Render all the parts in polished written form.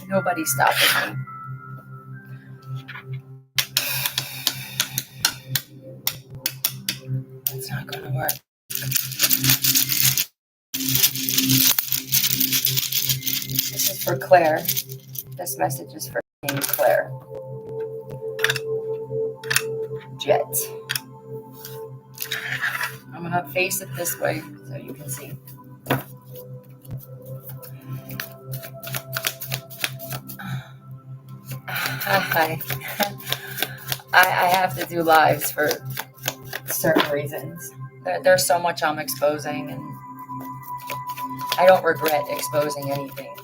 Nobody's stopping me. It's not going to work. This is for Claire. This message is for Claire. Jet. I'm going to face it this way so you can see. Hi. I have to do lives for certain reasons. There's so much I'm exposing, and I don't regret exposing anything.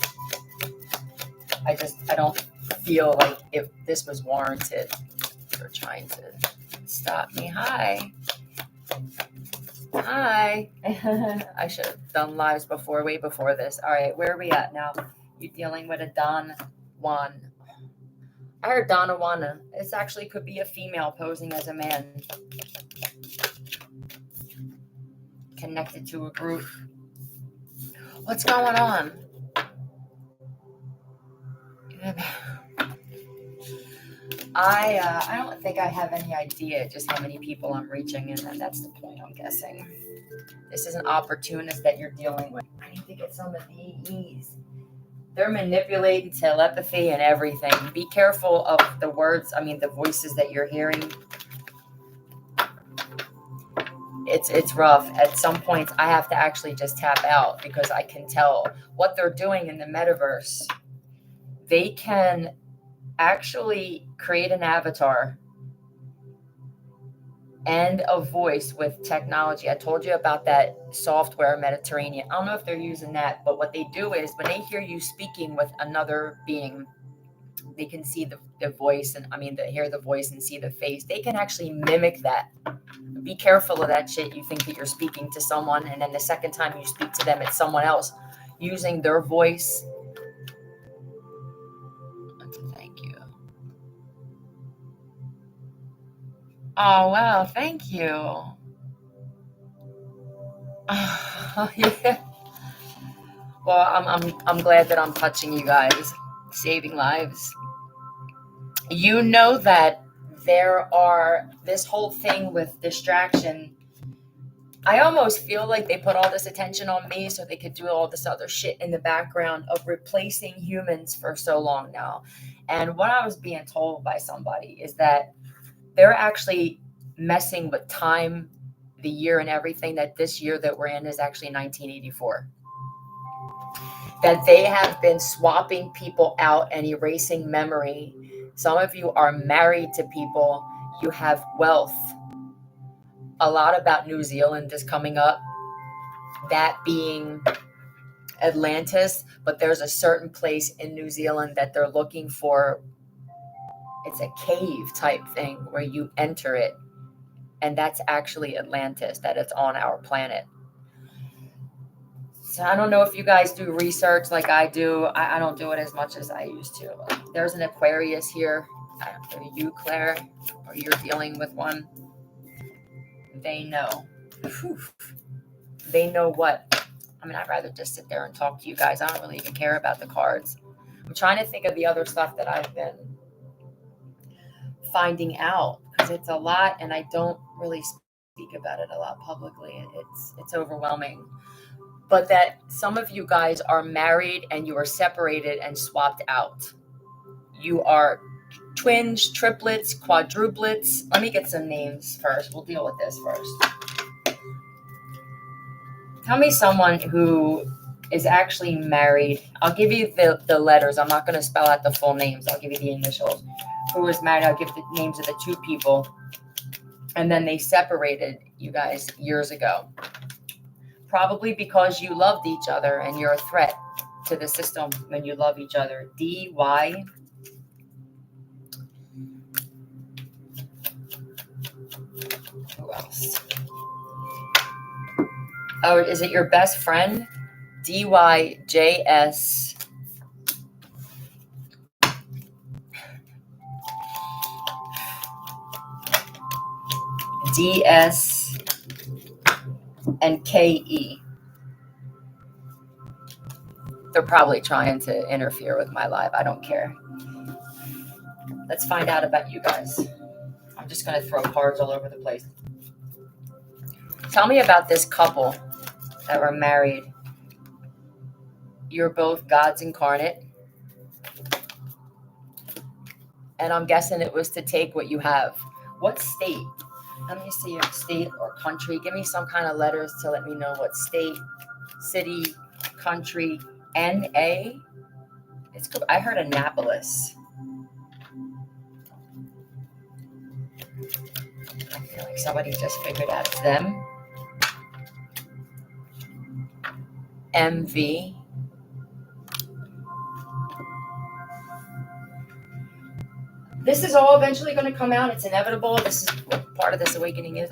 I don't feel like if this was warranted. They're trying to stop me. Hi. I should have done lives before, way before this. All right, where are we at now? You dealing with a Don Juan. I heard Donna Juana. This actually could be a female posing as a man. Connected to a group. What's going on? I don't think I have any idea just how many people I'm reaching, and that's the point, I'm guessing. This is an opportunist that you're dealing with. I need to get some of these. They're manipulating telepathy and everything. Be careful of the words, the voices that you're hearing. It's rough. At some points, I have to actually just tap out because I can tell what they're doing in the metaverse. They can actually create an avatar and a voice with technology. I told you about that software, Mediterranean. I don't know if they're using that, but what they do is when they hear you speaking with another being, they can see the voice and hear the voice and see the face. They can actually mimic that. Be careful of that shit. You think that you're speaking to someone, and then the second time you speak to them, it's someone else using their voice. Thank you. Oh wow, thank you. Yeah. Well, I'm glad that I'm touching you guys, saving lives. You know that there are this whole thing with distraction. I almost feel like they put all this attention on me so they could do all this other shit in the background of replacing humans for so long now. And what I was being told by somebody is that they're actually messing with time, the year and everything, that this year that we're in is actually 1984. That they have been swapping people out and erasing memory. Some of you are married to people. You have wealth. A lot about New Zealand is coming up. That being Atlantis, but there's a certain place in New Zealand that they're looking for. It's a cave type thing where you enter it, and that's actually Atlantis, that it's on our planet. So I don't know if you guys do research like I do. I don't do it as much as I used to. There's an Aquarius here. Are you, Claire? Or you're dealing with one? They know. Whew. They know what? I'd rather just sit there and talk to you guys. I don't really even care about the cards. I'm trying to think of the other stuff that I've been finding out, because it's a lot and I don't really speak about it a lot publicly. It's overwhelming. But that some of you guys are married and you are separated and swapped out. You are twins, triplets, quadruplets. Let me get some names first. We'll deal with this first. Tell me someone who is actually married. I'll give you the letters. I'm not going to spell out the full names. I'll give you the initials. Who was married, I'll give the names of the two people. And then they separated, you guys, years ago. Probably because you loved each other and you're a threat to the system when you love each other. D-Y. Who else? Oh, is it your best friend? D-Y-J-S. D-S and K-E. They're probably trying to interfere with my live. I don't care. Let's find out about you guys. I'm just going to throw cards all over the place. Tell me about this couple that were married. You're both gods incarnate. And I'm guessing it was to take what you have. What state? Let me see your state or country. Give me some kind of letters to let me know what state, city, country, N-A. It's cool. I heard Annapolis. I feel like somebody just figured out it's them. MV. This is all eventually going to come out. It's inevitable. This is what part of this awakening is.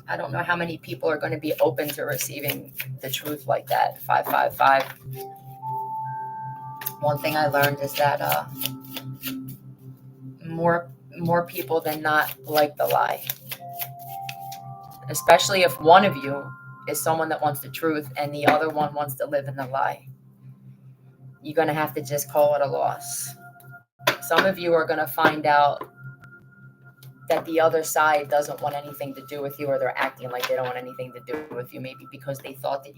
I don't know how many people are going to be open to receiving the truth like that. 555. One thing I learned is that more people than not like the lie. Especially if one of you is someone that wants the truth and the other one wants to live in the lie. You're going to have to just call it a loss. Some of you are going to find out that the other side doesn't want anything to do with you, or they're acting like they don't want anything to do with you, maybe because they thought that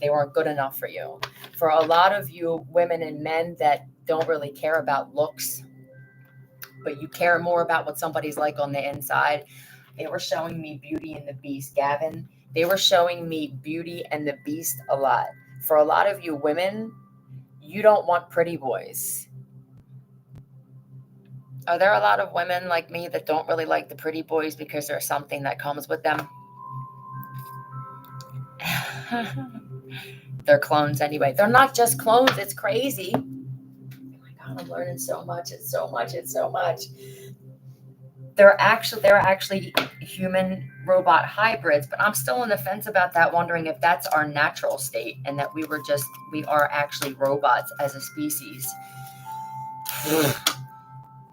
they weren't good enough for you. For a lot of you women and men that don't really care about looks, but you care more about what somebody's like on the inside, they were showing me Beauty and the Beast, Gavin. They were showing me Beauty and the Beast a lot. For a lot of you women, you don't want pretty boys. Are there a lot of women like me that don't really like the pretty boys because there's something that comes with them? They're clones anyway. They're not just clones. It's crazy. Oh my God, I'm learning so much. It's so much. They're actually human robot hybrids, but I'm still on the fence about that, wondering if that's our natural state and that we are actually robots as a species.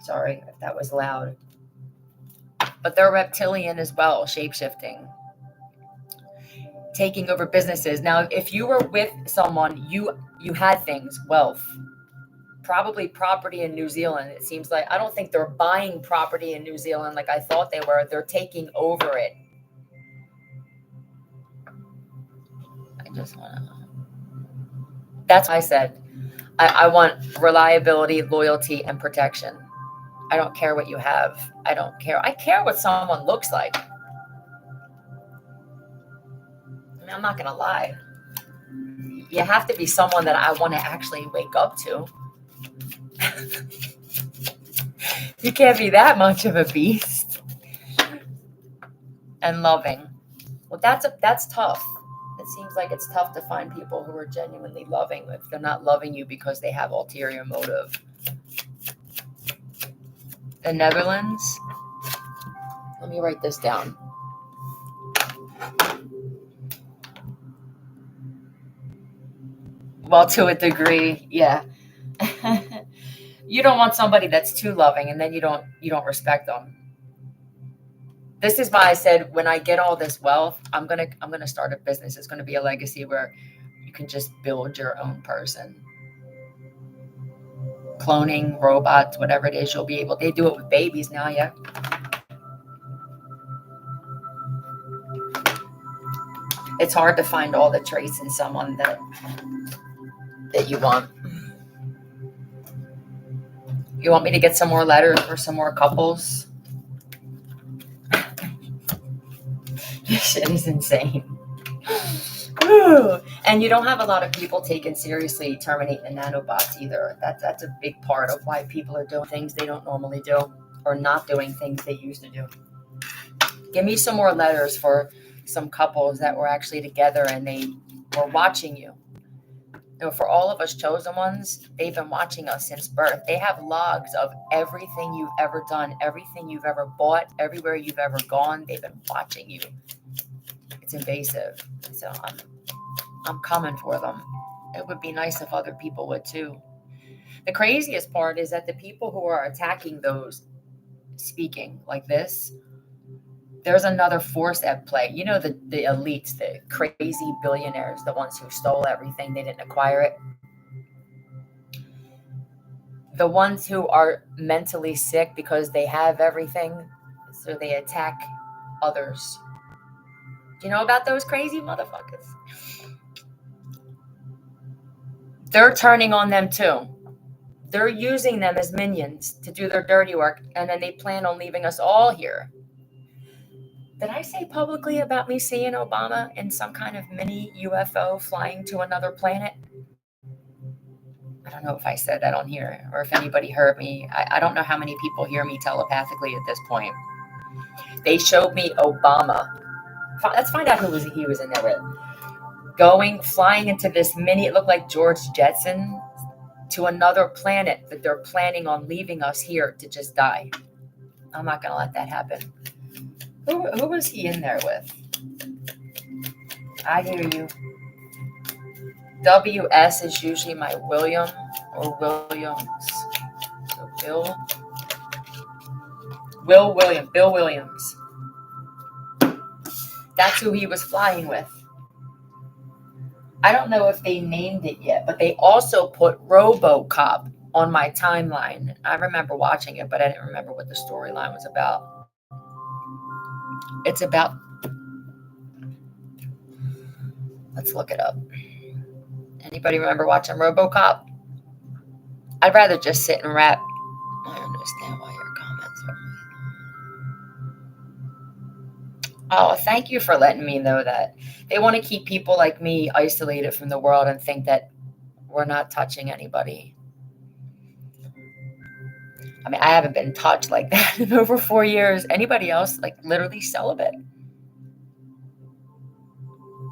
Sorry if that was loud. But they're reptilian as well, shape-shifting, taking over businesses. Now, if you were with someone, you had things, wealth, probably property in New Zealand. It seems like, I don't think they're buying property in New Zealand like I thought they were. They're taking over it. That's what I said. I want reliability, loyalty, and protection. I don't care what you have. I don't care. I care what someone looks like. I mean, I'm not going to lie. You have to be someone that I want to actually wake up to. You can't be that much of a beast. And loving. Well, that's tough. It seems like it's tough to find people who are genuinely loving if they're not loving you because they have ulterior motive. The Netherlands. Let me write this down. Well, to a degree, yeah. You don't want somebody that's too loving, and then you don't respect them. This is why I said, when I get all this wealth, I'm gonna start a business. It's gonna be a legacy where you can just build your own person. Cloning, robots, whatever it is, you'll be able. They do it with babies now, yeah. It's hard to find all the traits in someone that you want. You want me to get some more letters for some more couples? This shit is insane. And you don't have a lot of people taking seriously terminating the nanobots either. That's a big part of why people are doing things they don't normally do, or not doing things they used to do. Give me some more letters for some couples that were actually together and they were watching you. You know, for all of us chosen ones, they've been watching us since birth. They have logs of everything you've ever done, everything you've ever bought, everywhere you've ever gone. They've been watching you. It's invasive. So I'm coming for them. It would be nice if other people would too. The craziest part is that the people who are attacking those speaking like this, there's another force at play. You know, the elites, the crazy billionaires, the ones who stole everything, they didn't acquire it. the ones who are mentally sick because they have everything, so they attack others. Do you know about those crazy motherfuckers? They're turning on them too. They're using them as minions to do their dirty work, and then they plan on leaving us all here. Did I say publicly about me seeing Obama in some kind of mini UFO flying to another planet? I don't know if I said that on here or if anybody heard me. I don't know how many people hear me telepathically at this point. They showed me Obama. Let's find out who he was in there with. Flying into this mini, it looked like George Jetson, to another planet that they're planning on leaving us here to just die. I'm not going to let that happen. Who was he in there with? I hear you. WS is usually my William or Williams. So Bill Williams. That's who he was flying with. I don't know if they named it yet, but they also put RoboCop on my timeline. I remember watching it, but I didn't remember what the storyline was about. It's about... Let's look it up. Anybody remember watching RoboCop? I'd rather just sit and rap. I understand why your comments are... Oh, thank you for letting me know that. They want to keep people like me isolated from the world and think that we're not touching anybody. I mean, I haven't been touched like that in over 4 years. Anybody else, like, literally celibate?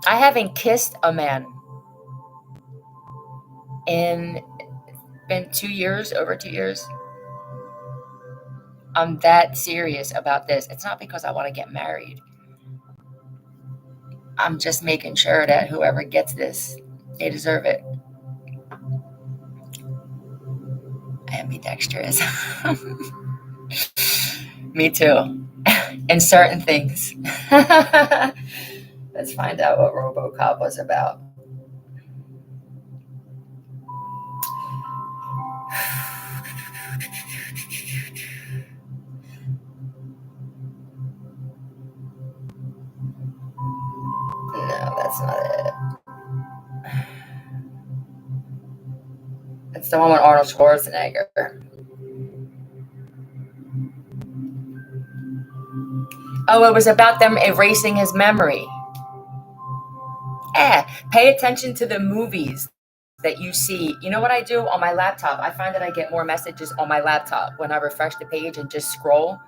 I haven't kissed a man in... been 2 years, over 2 years. I'm that serious about this. It's not because I want to get married. I'm just making sure that whoever gets this, they deserve it. Ambidextrous. Me too. In certain things. Let's find out what RoboCop was about. No, that's not it. It's the one with Arnold Schwarzenegger. Oh, it was about them erasing his memory. Pay attention to the movies that you see. You know what I do on my laptop? I find that I get more messages on my laptop when I refresh the page and just scroll.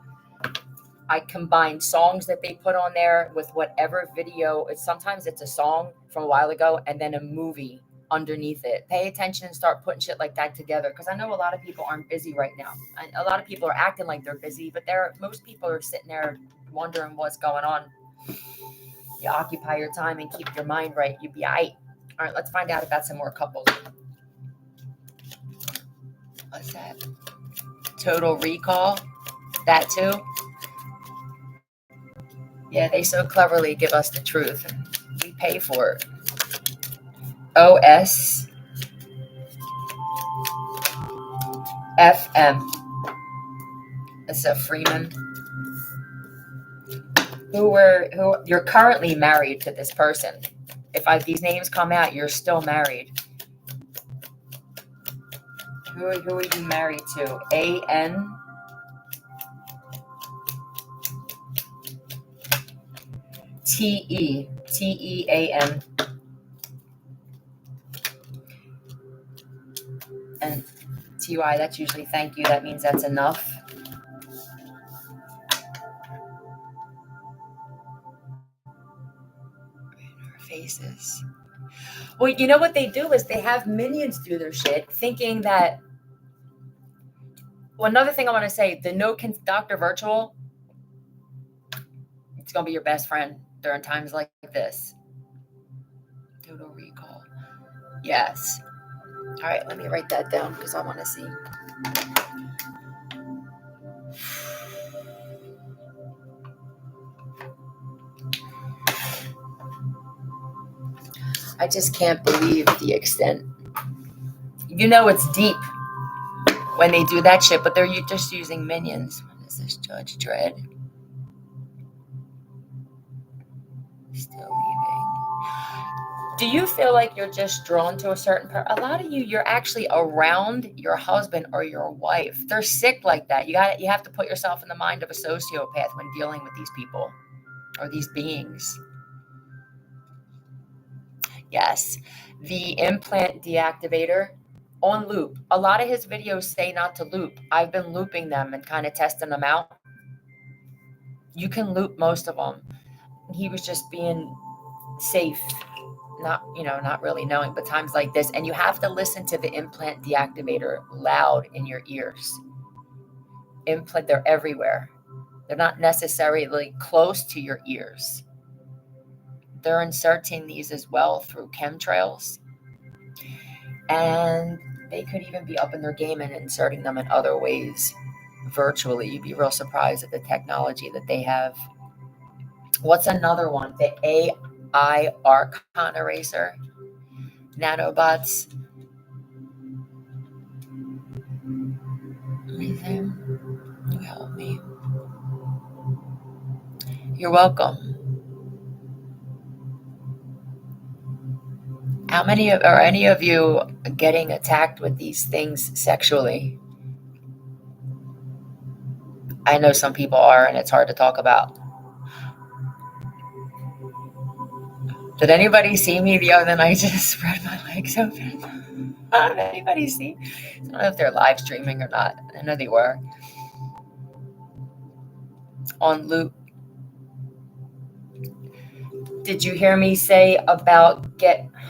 I combine songs that they put on there with whatever video. Sometimes it's a song from a while ago and then a movie underneath it. Pay attention and start putting shit like that together, because I know a lot of people aren't busy right now. And a lot of people are acting like they're busy, but most people are sitting there wondering what's going on. You occupy your time and keep your mind right, you'll be all right. All right, let's find out about some more couples. What's that? Total Recall. That too. Yeah, they so cleverly give us the truth, and we pay for it. OS FM. It's a Freeman. Who you're currently married to this person. If these names come out, you're still married. Who are you married to? AN. TEAN. And TY, that's usually thank you. That means that's enough. Faces. Well, you know what they do is they have minions do their shit, thinking that... Well, another thing I want to say, the Dr. Virtual, it's going to be your best friend during times like this. Total Recall. Yes. All right, let me write that down because I want to see. I just can't believe the extent. You know it's deep. when they do that shit, but they're just using minions. What is this, Judge Dredd? Still leaving. Do you feel like you're just drawn to a certain person? A lot of you're actually around your husband or your wife. They're sick like that. You have to put yourself in the mind of a sociopath when dealing with these people or these beings. Yes, the implant deactivator on loop. A lot of his videos say not to loop. I've been looping them and kind of testing them out. You can loop most of them. He was just being safe, not really knowing, but times like this, and you have to listen to the implant deactivator loud in your ears. They're everywhere. They're not necessarily close to your ears. They're inserting these as well through chemtrails, and they could even be up in their game and inserting them in other ways virtually. You'd be real surprised at the technology that they have. What's another one? The AI Archon Eraser. Nanobots. Anything? You help me. You're welcome. How many are any of you getting attacked with these things sexually? I know some people are, and it's hard to talk about. Did anybody see me the other night? Just spread my legs open. Did anybody see? I don't know if they're live streaming or not. I know they were. On loop. Did you hear me say about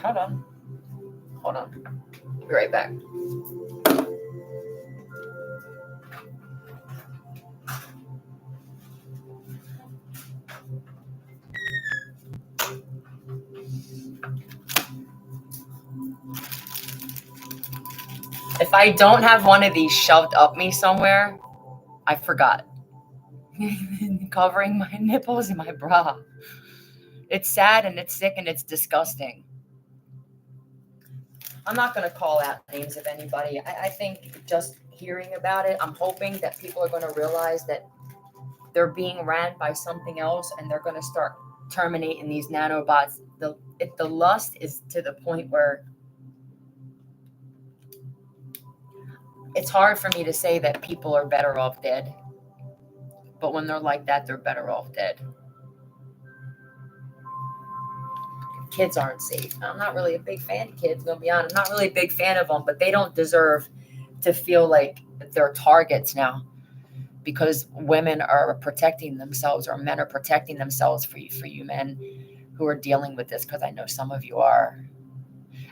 hold on. I'll be right back. If I don't have one of these shoved up me somewhere, I forgot. Covering my nipples in my bra. It's sad and it's sick and it's disgusting. I'm not going to call out names of anybody. I think just hearing about it, I'm hoping that people are going to realize that they're being ran by something else and they're going to start terminating these nanobots. If the lust is to the point where it's hard for me to say that people are better off dead. But when they're like that, they're better off dead. Kids aren't safe. I'm not really a big fan of kids, gonna be honest. I'm not really a big fan of them, but they don't deserve to feel like they're targets now because women are protecting themselves or men are protecting themselves for you men who are dealing with this, because I know some of you are.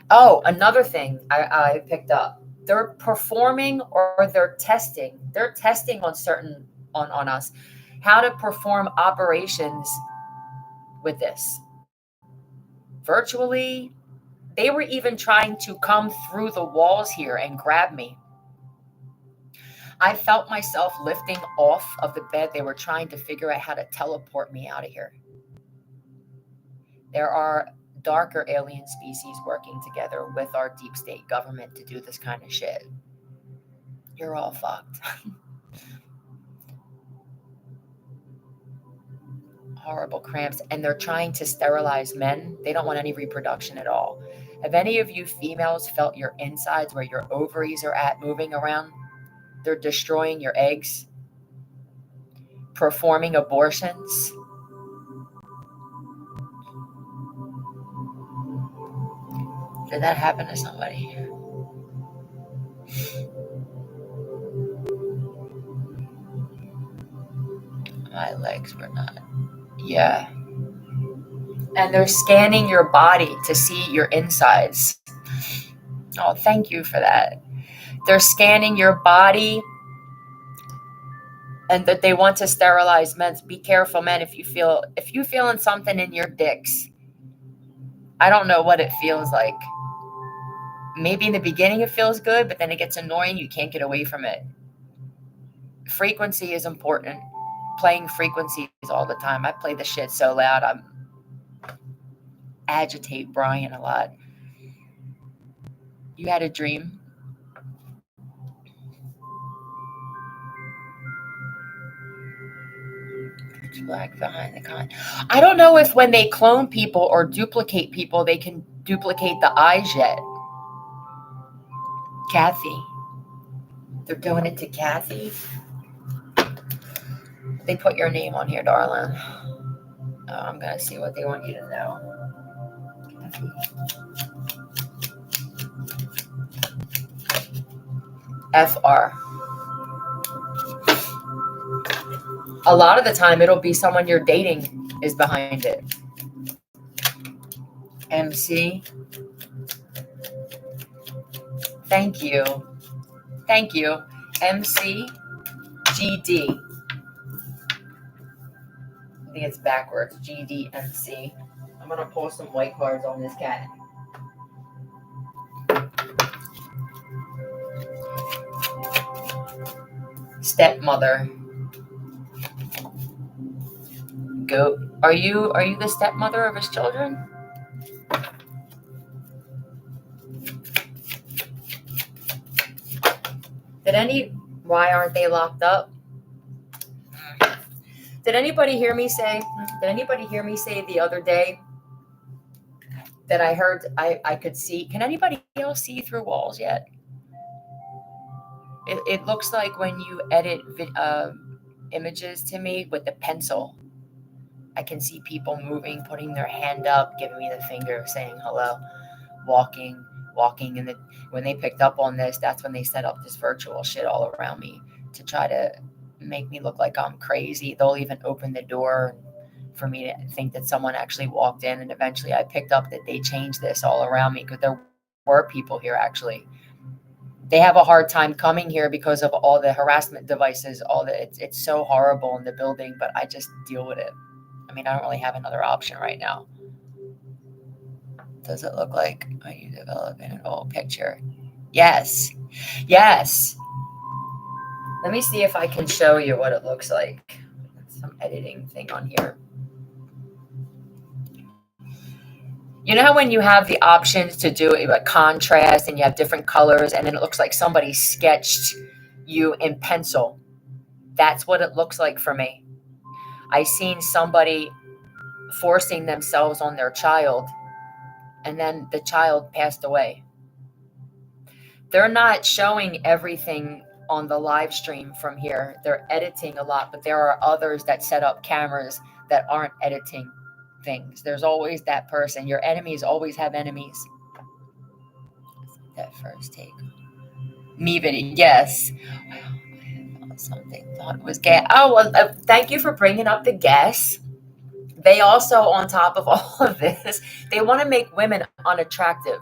Oh, another thing I picked up. They're performing or they're testing. They're testing on us how to perform operations with this. Virtually, they were even trying to come through the walls here and grab me. I felt myself lifting off of the bed. They were trying to figure out how to teleport me out of here. There are darker alien species working together with our deep state government to do this kind of shit. You're all fucked. Horrible cramps, and they're trying to sterilize men. They don't want any reproduction at all. Have any of you females felt your insides where your ovaries are at moving around? They're destroying your eggs, performing abortions. Did that happen to somebody? My legs were not. Yeah. And they're scanning your body to see your insides. Oh, thank you for that. They're scanning your body and that they want to sterilize men. Be careful, men, if you feeling something in your dicks. I don't know what it feels like. Maybe in the beginning it feels good, but then it gets annoying. You can't get away from it. Frequency is important. Playing frequencies all the time. I play the shit so loud. I agitate Brian a lot. You had a dream? Black behind the con. I don't know if when they clone people or duplicate people, they can duplicate the eyes yet. Kathy. They're doing it to Kathy. They put your name on here, darling. I'm going to see what they want you to know. FR. A lot of the time, it'll be someone you're dating is behind it. MC. Thank you. Thank you. MC. GD. I think it's backwards. GDMC. I'm going to pull some white cards on this cat. Stepmother. Goat. Are you the stepmother of his children? Why aren't they locked up? Did anybody hear me say the other day that I heard I could see? Can anybody else see through walls yet? It looks like when you edit images to me with the pencil, I can see people moving, putting their hand up, giving me the finger, saying hello, walking. And when they picked up on this, that's when they set up this virtual shit all around me to try to make me look like I'm crazy. They'll even open the door for me to think that someone actually walked in. And eventually I picked up that they changed this all around me because there were people here actually. They have a hard time coming here because of all the harassment devices, it's so horrible in the building, but I just deal with it. I mean, I don't really have another option right now. Does it look like are you developing an old picture? Yes. Let me see if I can show you what it looks like. Some editing thing on here. You know how when you have the options to do a contrast and you have different colors and then it looks like somebody sketched you in pencil? That's what it looks like for me. I seen somebody forcing themselves on their child and then the child passed away. They're not showing everything on the live stream from here. They're editing a lot, but there are others that set up cameras that aren't editing things. There's always that person. Your enemies always have enemies. That first take. Me video. Yes. Something thought it was gas. Oh, well, thank you for bringing up the gas. They also, on top of all of this, they want to make women unattractive.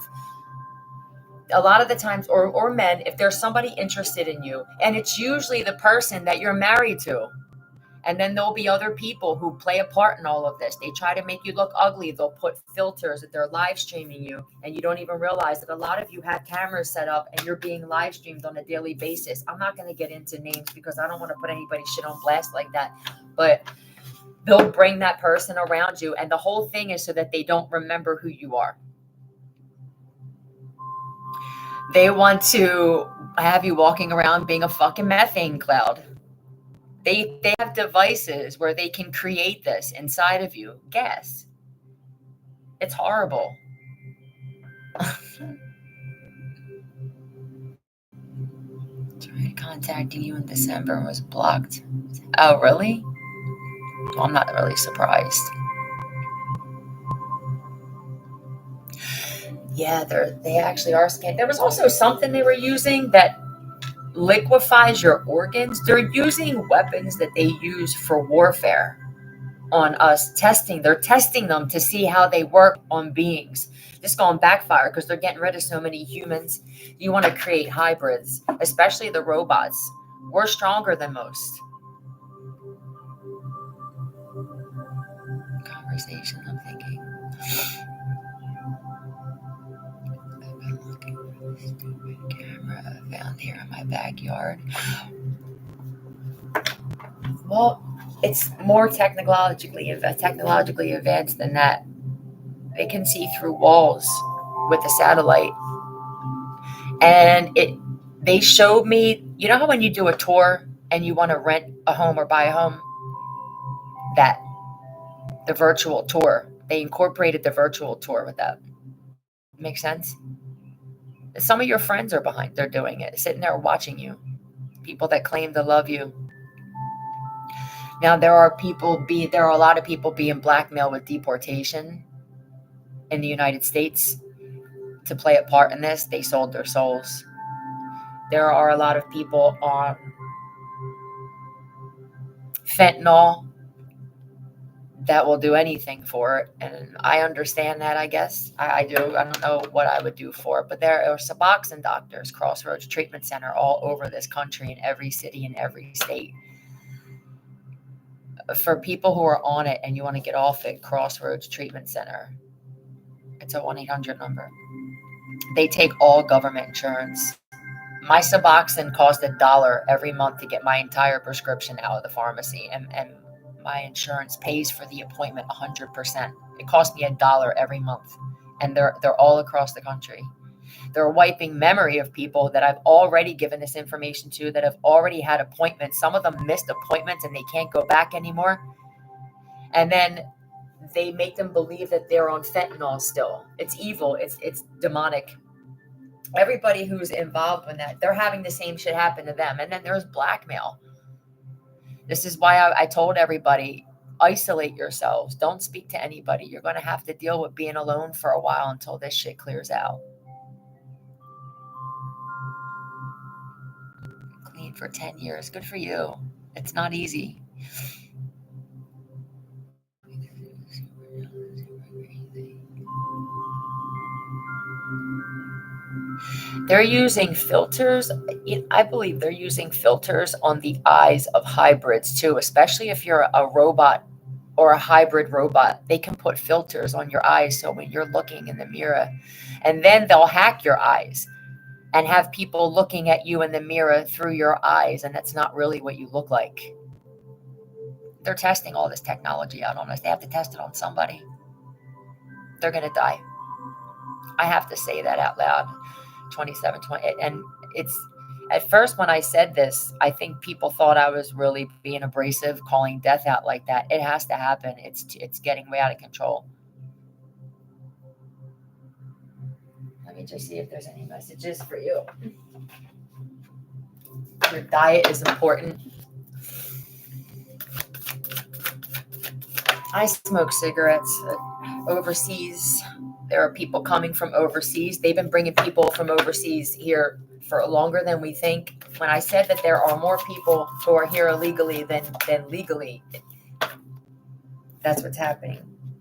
A lot of the times, or men, if there's somebody interested in you, and it's usually the person that you're married to, and then there'll be other people who play a part in all of this. They try to make you look ugly. They'll put filters that they're live streaming you, and you don't even realize that a lot of you have cameras set up and you're being live streamed on a daily basis. I'm not going to get into names because I don't want to put anybody's shit on blast like that, but they'll bring that person around you, and the whole thing is so that they don't remember who you are. They want to have you walking around being a fucking methane cloud. They have devices where they can create this inside of you. Gas. It's horrible. Tried contacting you in December and was blocked. Oh, really? Well, I'm not really surprised. Yeah, they actually are scanned. There was also something they were using that liquefies your organs. They're using weapons that they use for warfare on us. They're testing them to see how they work on beings. This is going to backfire because they're getting rid of so many humans. You want to create hybrids, especially the robots. We're stronger than most. Conversation, I'm thinking. I've been looking for this stupid camera I found here in my backyard. Well, it's more technologically advanced than that. They can see through walls with the satellite. And they showed me, you know how when you do a tour and you want to rent a home or buy a home, that, the virtual tour. They incorporated the virtual tour with that. Makes sense? Some of your friends are behind. They're doing it, sitting there watching you. People that claim to love you. Now there are a lot of people being blackmailed with deportation in the United States to play a part in this. They sold their souls. There are a lot of people on fentanyl that will do anything for it, and I understand that. I guess I do. I don't know what I would do for it, but there are Suboxone doctors, Crossroads Treatment Center, all over this country, in every city, in every state. For people who are on it and you want to get off it, Crossroads Treatment Center. It's a 1-800 number. They take all government insurance. My Suboxone cost $1 every month to get my entire prescription out of the pharmacy, and my insurance pays for the appointment 100%. It cost me $1 every month, and they're all across the country. They're wiping memory of people that I've already given this information to, that have already had appointments. Some of them missed appointments and they can't go back anymore. And then they make them believe that they're on fentanyl still. It's evil. It's demonic. Everybody who's involved in that, they're having the same shit happen to them. And then there's blackmail. This is why I told everybody, isolate yourselves. Don't speak to anybody. You're going to have to deal with being alone for a while until this shit clears out. Clean for 10 years. Good for you. It's not easy. They're using filters. I believe they're using filters on the eyes of hybrids too, especially if you're a robot or a hybrid robot. They can put filters on your eyes so when you're looking in the mirror, and then they'll hack your eyes and have people looking at you in the mirror through your eyes, and that's not really what you look like. They're testing all this technology out on us. They have to test it on somebody. They're going to die. I have to say that out loud. 2720. And it's, at first when I said this, I think people thought I was really being abrasive, calling death out like that. It has to happen. It's getting way out of control. Let me just see if there's any messages for you. Your diet is important. I smoke cigarettes overseas. There are people coming from overseas. They've been bringing people from overseas here for longer than we think. When I said that there are more people who are here illegally than legally, that's what's happening.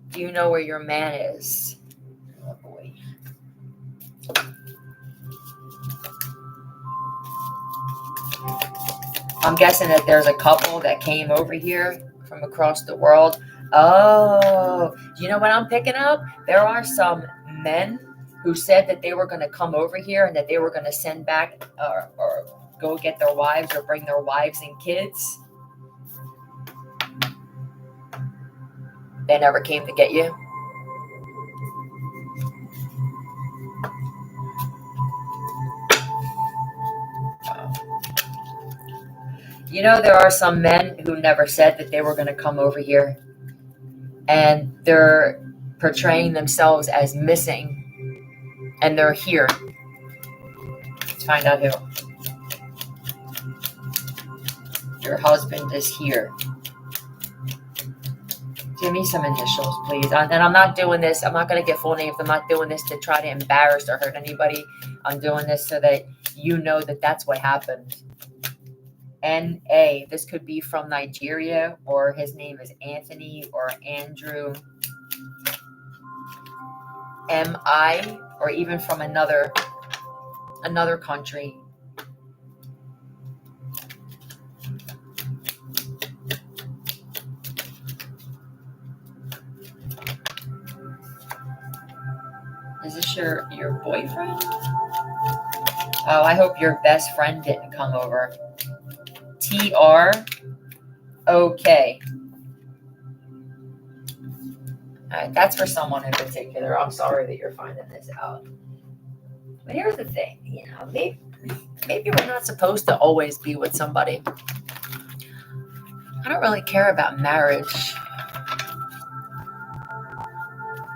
Do you know where your man is? Oh boy. I'm guessing that there's a couple that came over here from across the world. Oh, you know what I'm picking up? There are some men who said that they were going to come over here and that they were going to send back or go get their wives or bring their wives and kids. They never came to get you. You know, there are some men who never said that they were going to come over here, and they're portraying themselves as missing, and they're here. Let's find out who. Your husband is here. Give me some initials, please. And I'm not doing this. I'm not going to get full names. I'm not doing this to try to embarrass or hurt anybody. I'm doing this so that you know that that's what happened. N.A. This could be from Nigeria, or his name is Anthony or Andrew. M.I. or even from another country. Is this your boyfriend? Oh, I hope your best friend didn't come over. T-R-O-K. That's for someone in particular. I'm sorry that you're finding this out. But here's the thing, maybe we're not supposed to always be with somebody. I don't really care about marriage.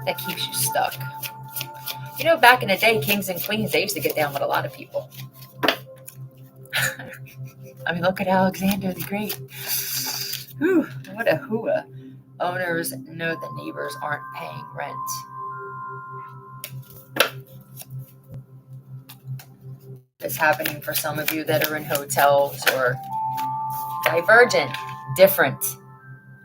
that keeps you stuck. You know, back in the day, kings and queens, they used to get down with a lot of people. I mean, look at Alexander the Great. Whew, what a hooah. Owners know the neighbors aren't paying rent. It's happening for some of you that are in hotels or Divergent, different.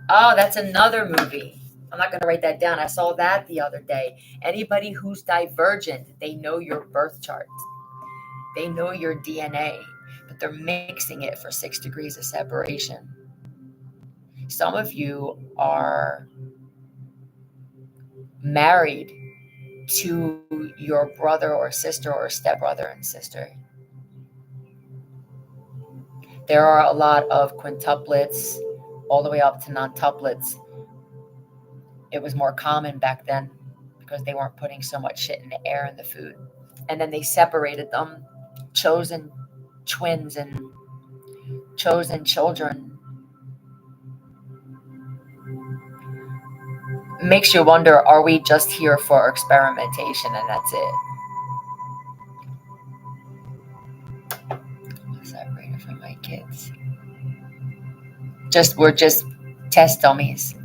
Oh, that's another movie. I'm not going to write that down. I saw that the other day. Anybody who's divergent, they know your birth chart. They know your DNA, but they're mixing it for 6 degrees of separation. Some of you are married to your brother or sister or stepbrother and sister. There are a lot of quintuplets all the way up to nontuplets. It was more common back then because they weren't putting so much shit in the air and the food. And then they separated them, chosen twins and chosen children. Makes you wonder, are we just here for experimentation and that's it? I'm separated from my kids. We're just test dummies.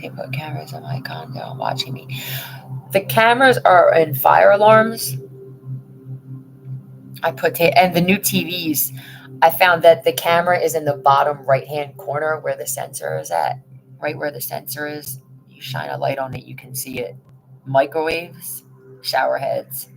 They put cameras in my condo watching me. The cameras are in fire alarms. And the new TVs, I found that the camera is in the bottom right-hand corner where the sensor is at. Right where the sensor is, you shine a light on it, you can see it. Microwaves, shower heads.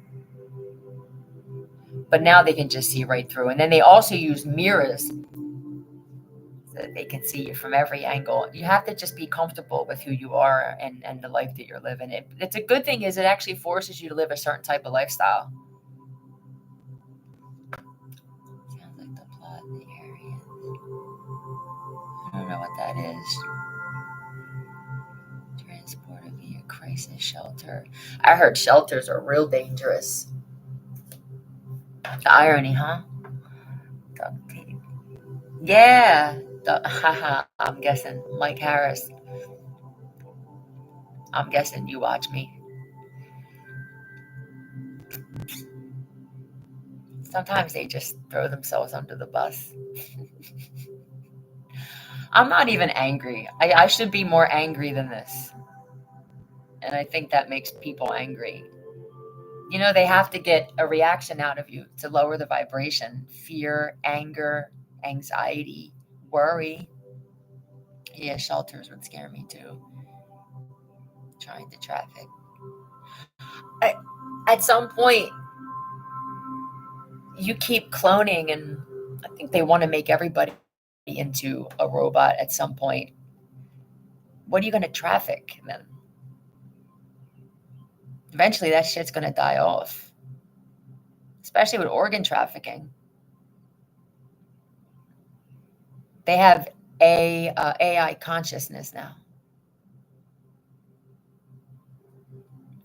But now they can just see right through. And then they also use mirrors so that they can see you from every angle. You have to just be comfortable with who you are and the life that you're living. It's a good thing is it actually forces you to live a certain type of lifestyle. Sounds like the plot in the area. I don't know what that is. Transported via crisis shelter. I heard shelters are real dangerous. The irony, huh? Duct tape. Yeah. I'm guessing Mike Harris. I'm guessing you watch me. Sometimes they just throw themselves under the bus. I'm not even angry. I should be more angry than this. And I think that makes people angry. You know, they have to get a reaction out of you to lower the vibration. Fear, anger, anxiety, worry. Yeah, shelters would scare me too. Trying to traffic. At some point, you keep cloning, and I think they want to make everybody into a robot at some point. What are you going to traffic then? Eventually, that shit's going to die off, especially with organ trafficking. They have AI consciousness now.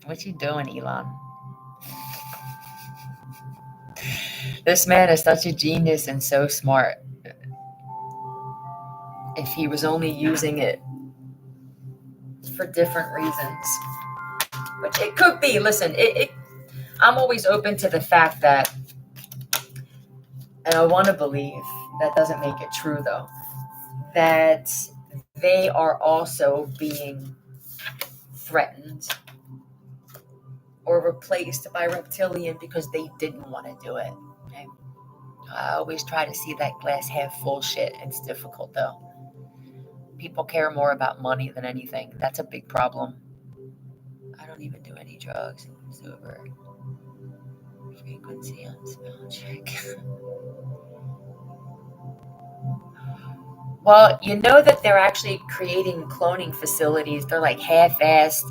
What you doing, Elon? This man is such a genius and so smart. If he was only using it for different reasons, which it could be. Listen, I'm always open to the fact that, and I want to believe, that doesn't make it true though, that they are also being threatened or replaced by reptilian because they didn't want to do it. Okay? I always try to see that glass half full shit. It's difficult though. People care more about money than anything. That's a big problem. I don't even do any drugs. I'm sober. Frequency on spell check. Well, you know that they're actually creating cloning facilities. They're like half-assed,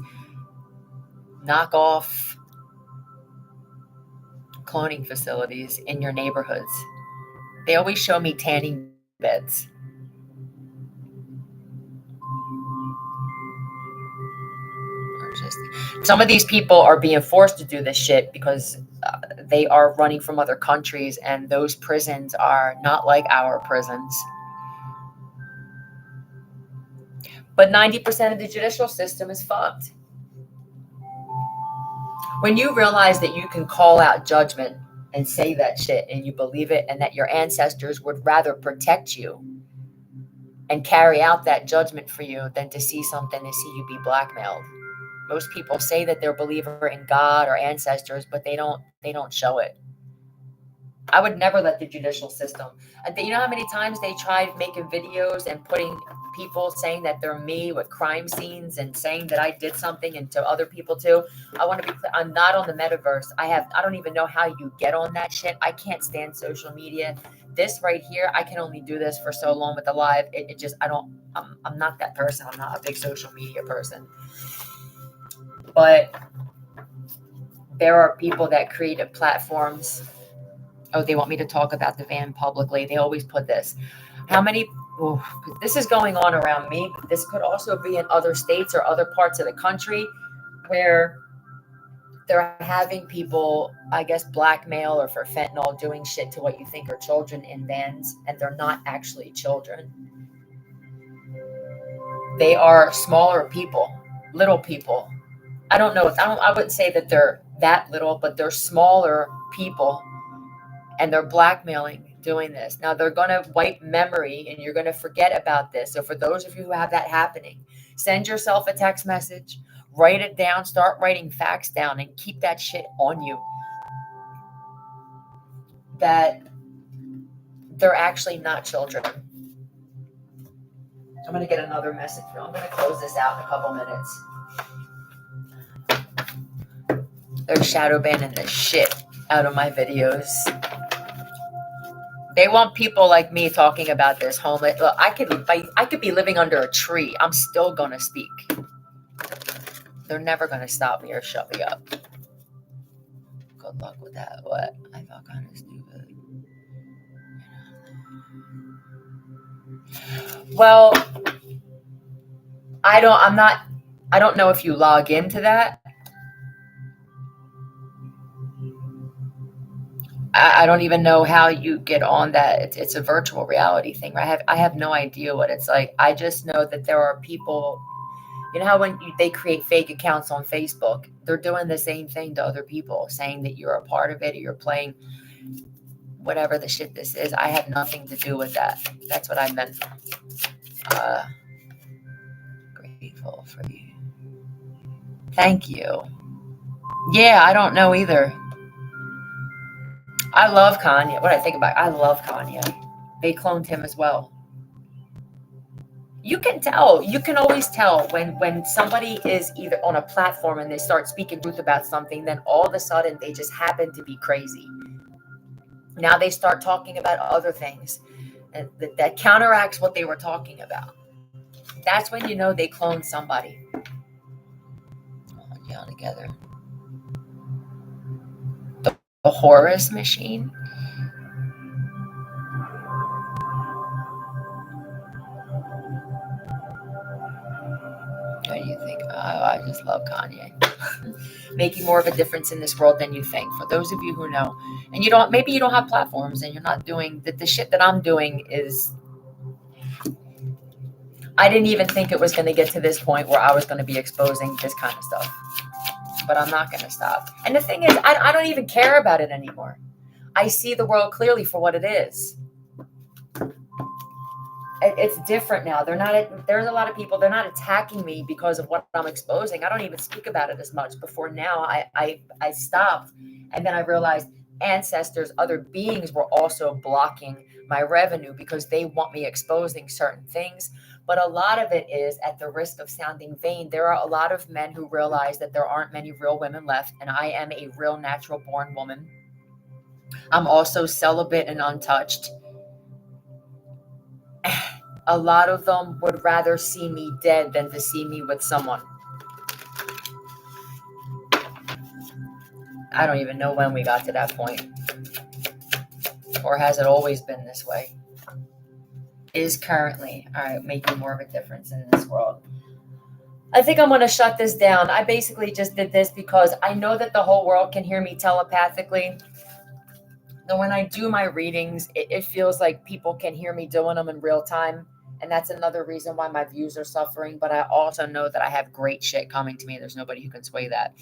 knockoff cloning facilities in your neighborhoods. They always show me tanning beds. Some of these people are being forced to do this shit because they are running from other countries, and those prisons are not like our prisons. But 90% of the judicial system is fucked. When you realize that you can call out judgment and say that shit and you believe it, and that your ancestors would rather protect you and carry out that judgment for you than to see something and see you be blackmailed. Most people say that they're a believer in God or ancestors, but they don't show it. I would never let the judicial system. You know how many times they tried making videos and putting people saying that they're me with crime scenes and saying that I did something, and to other people too. I want to be clear. I'm not on the metaverse. I don't even know how you get on that shit. I can't stand social media. This right here, I can only do this for so long with the live. It just, I'm not that person. I'm not a big social media person. But there are people that created platforms. Oh, they want me to talk about the van publicly. They always put this. How many, this is going on around me, but this could also be in other states or other parts of the country where they're having people, I guess, blackmail or for fentanyl, doing shit to what you think are children in vans, and they're not actually children. They are smaller people, little people. I wouldn't say that they're that little, but they're smaller people, and they're blackmailing doing this. Now they're going to wipe memory and you're going to forget about this. So for those of you who have that happening, send yourself a text message, write it down, start writing facts down, and keep that shit on you. That they're actually not children. I'm going to get another message. I'm going to close this out in a couple minutes. They're shadow banning the shit out of my videos. They want people like me talking about this homeless. Look, I could be living under a tree. I'm still gonna speak. They're never gonna stop me or shut me up. Good luck with that. What? I felt kind of stupid. Well, I don't know if you log into that. I don't even know how you get on that. It's a virtual reality thing. I have no idea what it's like. I just know that there are people. You know how when they create fake accounts on Facebook, they're doing the same thing to other people, saying that you're a part of it or you're playing whatever the shit this is. I have nothing to do with that. That's what I meant. Grateful for you. Thank you. Yeah, I don't know either. I love Kanye. What I think about, I love Kanye. They cloned him as well. You can tell. You can always tell when somebody is either on a platform and they start speaking truth about something, then all of a sudden they just happen to be crazy. Now they start talking about other things that counteracts what they were talking about. That's when you know they cloned somebody. All together. The Horus machine. What do you think? Oh, I just love Kanye. Making more of a difference in this world than you think. For those of you who know, and maybe you don't have platforms and you're not doing the shit that I'm doing is. I didn't even think it was going to get to this point where I was going to be exposing this kind of stuff. But I'm not going to stop. And the thing is, I don't even care about it anymore. I see the world clearly for what it is. It's different now. There's a lot of people, they're not attacking me because of what I'm exposing. I don't even speak about it as much. Before now, I stopped. And then I realized ancestors, other beings were also blocking my revenue because they want me exposing certain things. But a lot of it is, at the risk of sounding vain, there are a lot of men who realize that there aren't many real women left, and I am a real natural born woman. I'm also celibate and untouched. A lot of them would rather see me dead than to see me with someone. I don't even know when we got to that point. Or has it always been this way? Is currently, all right, making more of a difference in this world. I think I'm going to shut this down. I basically just did this because I know that the whole world can hear me telepathically. And when I do my readings, it feels like people can hear me doing them in real time. And that's another reason why my views are suffering. But I also know that I have great shit coming to me. There's nobody who can sway that.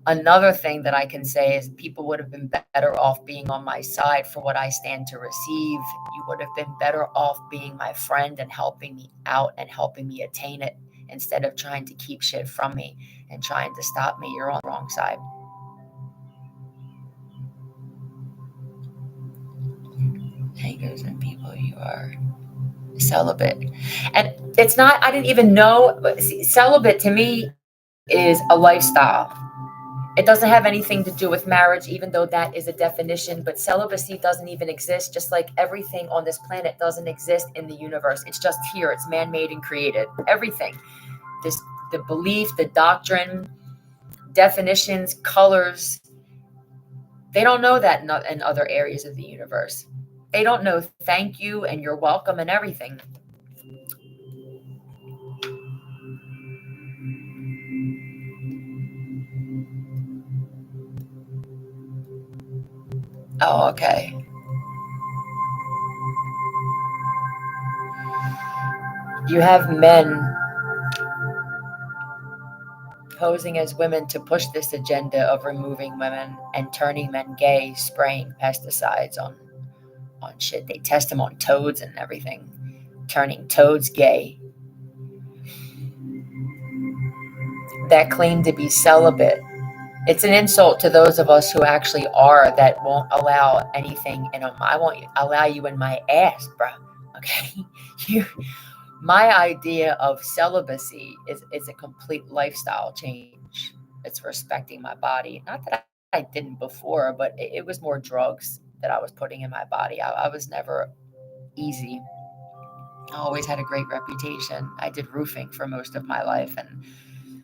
Another thing that I can say is people would have been better off being on my side for what I stand to receive. You would have been better off being my friend and helping me out and helping me attain it instead of trying to keep shit from me and trying to stop me. You're on the wrong side. Hangers and people, you are celibate. And it's not, I didn't even know, celibate to me is a lifestyle. It doesn't have anything to do with marriage, even though that is a definition, but celibacy doesn't even exist, just like everything on this planet doesn't exist in the universe. It's just here. It's man-made and created. Everything. The belief, the doctrine, definitions, colors, they don't know that in other areas of the universe. They don't know thank you and you're welcome and everything. Oh, okay. You have men posing as women to push this agenda of removing women and turning men gay, spraying pesticides on shit. They test them on toads and everything, turning toads gay. That claim to be celibate. It's an insult to those of us who actually are, that won't allow anything in them. I won't allow you in my ass, bro. Okay? My idea of celibacy is a complete lifestyle change. It's respecting my body. Not that I didn't before, but it was more drugs that I was putting in my body. I was never easy. I always had a great reputation. I did roofing for most of my life, and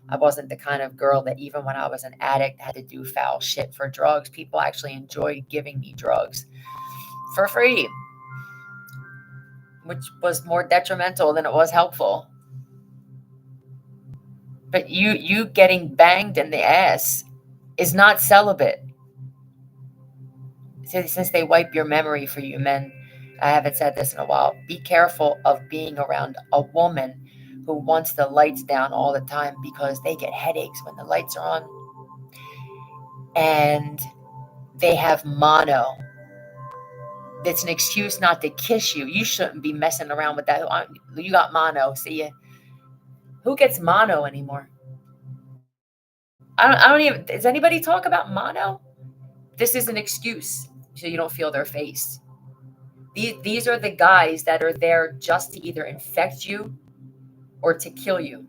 I wasn't the kind of girl that even when I was an addict had to do foul shit for drugs. People actually enjoyed giving me drugs for free, which was more detrimental than it was helpful. But you getting banged in the ass is not celibate. Since they wipe your memory for you men, I haven't said this in a while. Be careful of being around a woman who wants the lights down all the time because they get headaches when the lights are on. And they have mono. That's an excuse not to kiss you. You shouldn't be messing around with that. You got mono. See ya. Who gets mono anymore? I don't even. Does anybody talk about mono? This is an excuse so you don't feel their face. These are the guys that are there just to either infect you or to kill you.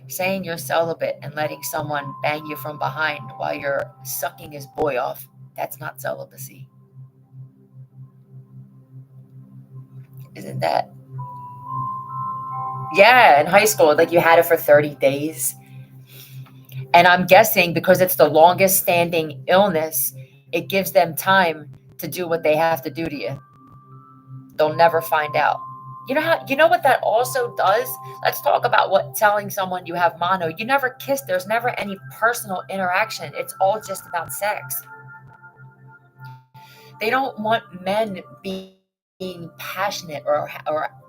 Saying you're celibate and letting someone bang you from behind while you're sucking his boy off, that's not celibacy. Isn't that? Yeah, in high school, like you had it for 30 days. And I'm guessing because it's the longest standing illness, it gives them time to do what they have to do to you. They'll never find out. You know what that also does? Let's talk about what telling someone you have mono. You never kiss. There's never any personal interaction. It's all just about sex. They don't want men being passionate or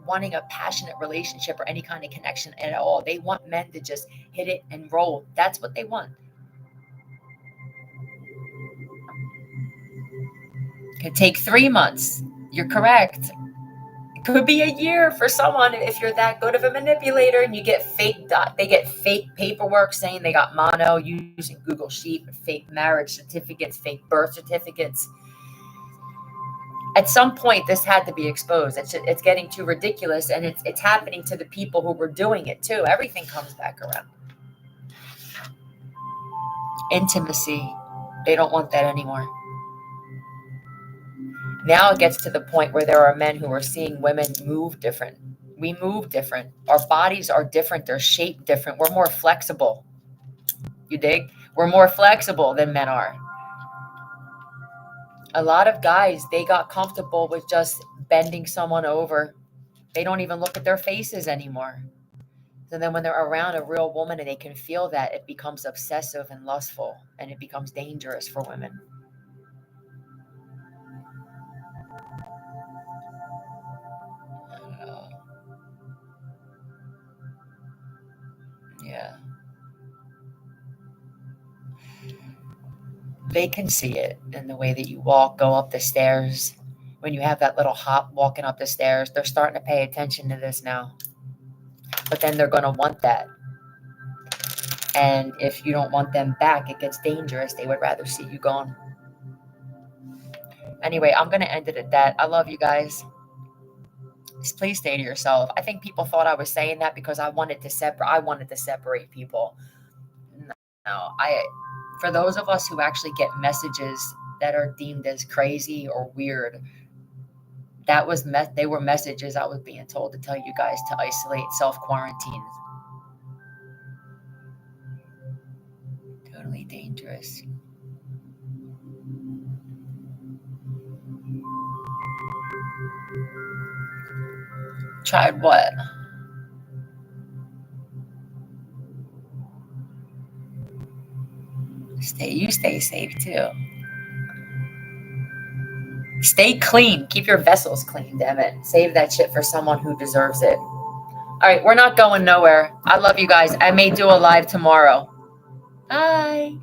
wanting a passionate relationship or any kind of connection at all. They want men to just hit it and roll. That's what they want. It could take 3 months. You're correct. It could be a year for someone if you're that good of a manipulator and you get they get fake paperwork saying they got mono using Google Sheet, fake marriage certificates, fake birth certificates. At some point, this had to be exposed. It's getting too ridiculous, and it's happening to the people who were doing it too. Everything comes back around. Intimacy, they don't want that anymore. Now it gets to the point where there are men who are seeing women move different. We move different. Our bodies are different. They're shaped different. We're more flexible. You dig? We're more flexible than men are. A lot of guys, they got comfortable with just bending someone over. They don't even look at their faces anymore. So then when they're around a real woman and they can feel that, it becomes obsessive and lustful, and it becomes dangerous for women. Yeah. They can see it in the way that you walk, go up the stairs. When you have that little hop walking up the stairs, they're starting to pay attention to this now. But then they're going to want that. And if you don't want them back, it gets dangerous. They would rather see you gone. Anyway, I'm going to end it at that. I love you guys. Just please stay to yourself. I think people thought I was saying that because I wanted to separate people. No, for those of us who actually get messages that are deemed as crazy or weird, they were messages I was being told to tell you guys to isolate, self-quarantine. Totally dangerous. Tried what? You stay safe too. Stay clean. Keep your vessels clean, damn it. Save that shit for someone who deserves it. All right, we're not going nowhere. I love you guys. I may do a live tomorrow. Bye.